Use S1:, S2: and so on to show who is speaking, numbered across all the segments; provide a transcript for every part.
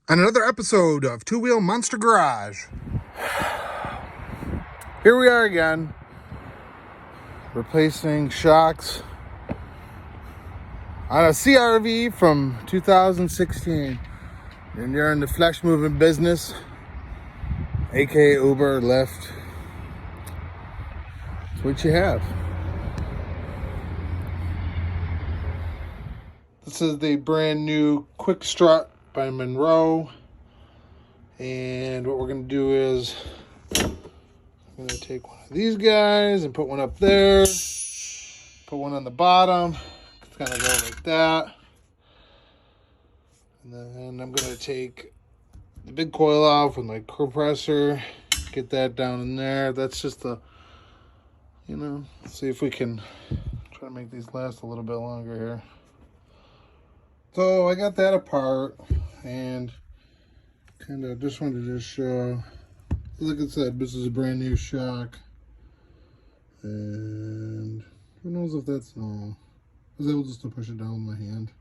S1: On another episode of Two Wheel Monster Garage. Here we are again, replacing shocks on a CRV from 2016. And you're in the flesh moving business, aka Uber, Lyft. That's what you have. This is the brand new Quick Strut by Monroe, and what we're going to do is I'm going to take one of these guys and put one up there, put one on the bottom. It's going to go like that, and then I'm going to take the big coil off with my compressor, get that down in there. That's just a, see if we can try to make these last a little bit longer here. So I got that apart, and kind of just wanted to show, like I said, this is a brand new shock, and who knows if that's normal. I was able just to push it down with my hand.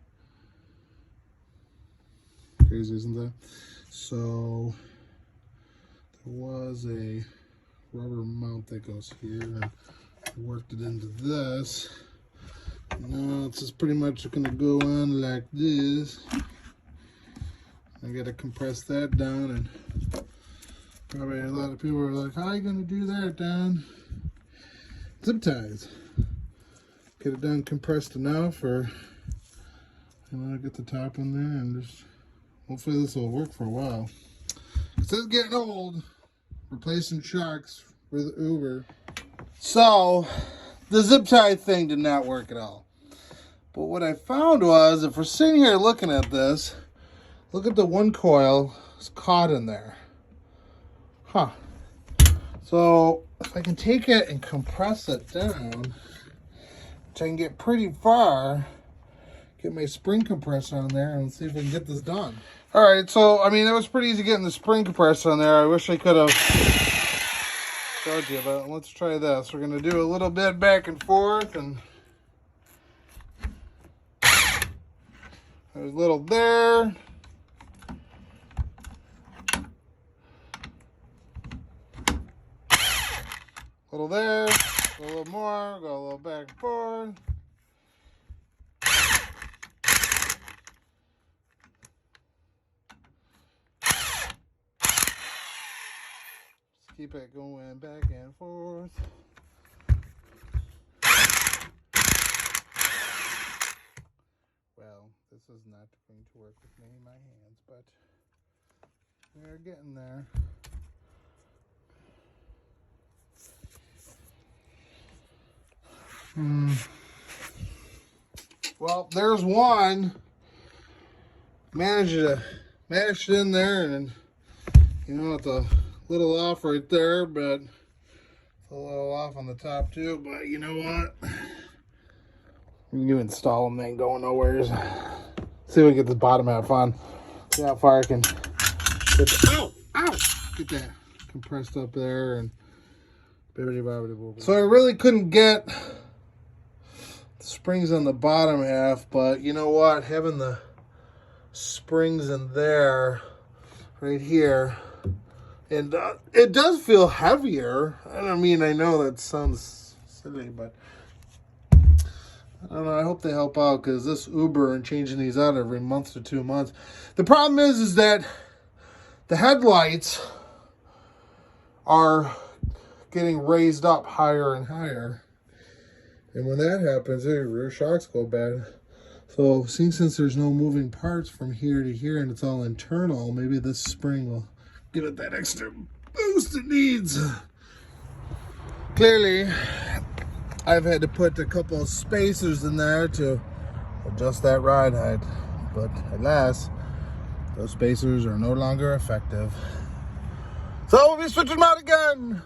S1: Crazy, isn't that? So there was a rubber mount that goes here, and I worked it into this. Now it's just pretty much going to go on like this. I got to compress that down, and probably a lot of people are like, how are you going to do that, Don? Zip ties. Get it done compressed enough, or get the top in there, and just hopefully this will work for a while. It's just getting old, replacing shocks with Uber. So the zip tie thing did not work at all. But what I found was, if we're sitting here looking at this, look at the one coil, it's caught in there. Huh. So if I can take it and compress it down, which I can get pretty far, get my spring compressor on there and see if we can get this done. All right, so I mean, that was pretty easy getting the spring compressor on there. I wish I could have showed you, but let's try this. We're gonna do a little bit back and forth, and there's a little there. A little there, a little more, go a little back and forth. Just keep it going back and forth. Well, this is not going to work with me in my hands, but we're getting there. Well, there's one. Managed it in there, and it's a little off right there, but it's a little off on the top too. But you know what? You install them, they ain't going nowhere. See if we can get this bottom half on. See how far I can get get that compressed up there, and so I really couldn't get the springs on the bottom half, but you know what? Having the springs in there, right here, and it does feel heavier. I know that sounds silly, but I don't know. I hope they help out, because this Uber and changing these out every month to 2 months. The problem is that the headlights are getting raised up higher and higher. And when that happens, their rear shocks go bad. So since there's no moving parts from here to here and it's all internal, maybe this spring will give it that extra boost it needs. Clearly, I've had to put a couple of spacers in there to adjust that ride height. But alas, those spacers are no longer effective. So we'll be switching them out again.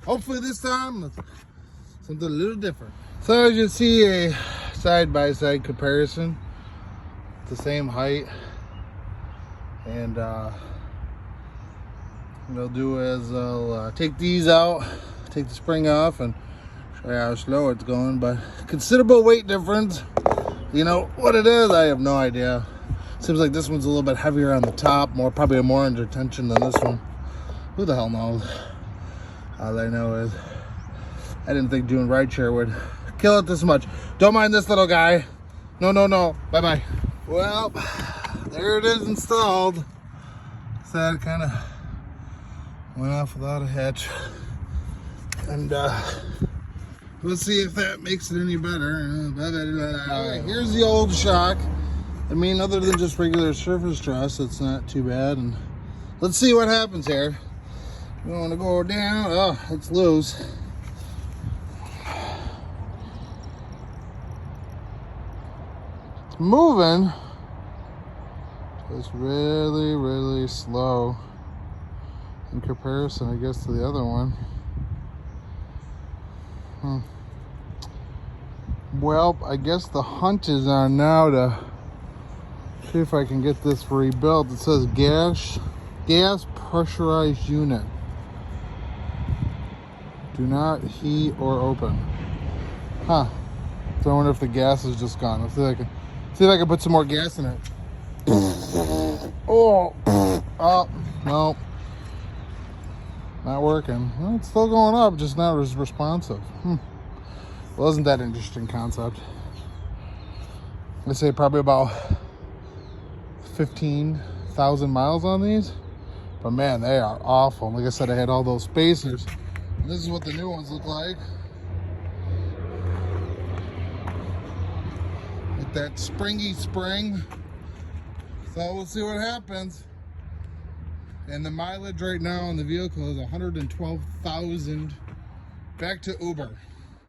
S1: Hopefully this time, something a little different. So as you see, a side-by-side comparison. The same height. And what I'll do is I'll take these out, take the spring off, and show you how slow it's going. But considerable weight difference. You know what it is? I have no idea. Seems like this one's a little bit heavier on the top, probably more under tension than this one. Who the hell knows? All I know is I didn't think doing rideshare would kill it this much. Don't mind this little guy. No, no, no. Bye-bye. Well, there it is installed. So it kind of went off without a hitch. And let's see if that makes it any better. Okay, here's the old shock. I mean, other than just regular surface stress, it's not too bad. And let's see what happens here. We want to go down. Oh, it's loose. It's moving. It's really, really slow in comparison, I guess, to the other one. Well, I guess the hunt is on now to see if I can get this rebuilt. It says gas pressurized unit. Do not heat or open. Huh. So I wonder if the gas is just gone. Let's see if I can put some more gas in it. Oh, no. Not working. Well, it's still going up, just not as responsive. Well, isn't that an interesting concept? I say probably about 15,000 miles on these, but man, they are awful. Like I said, I had all those spacers. And this is what the new ones look like. With that springy spring. So we'll see what happens. And the mileage right now on the vehicle is 112,000. Back to Uber.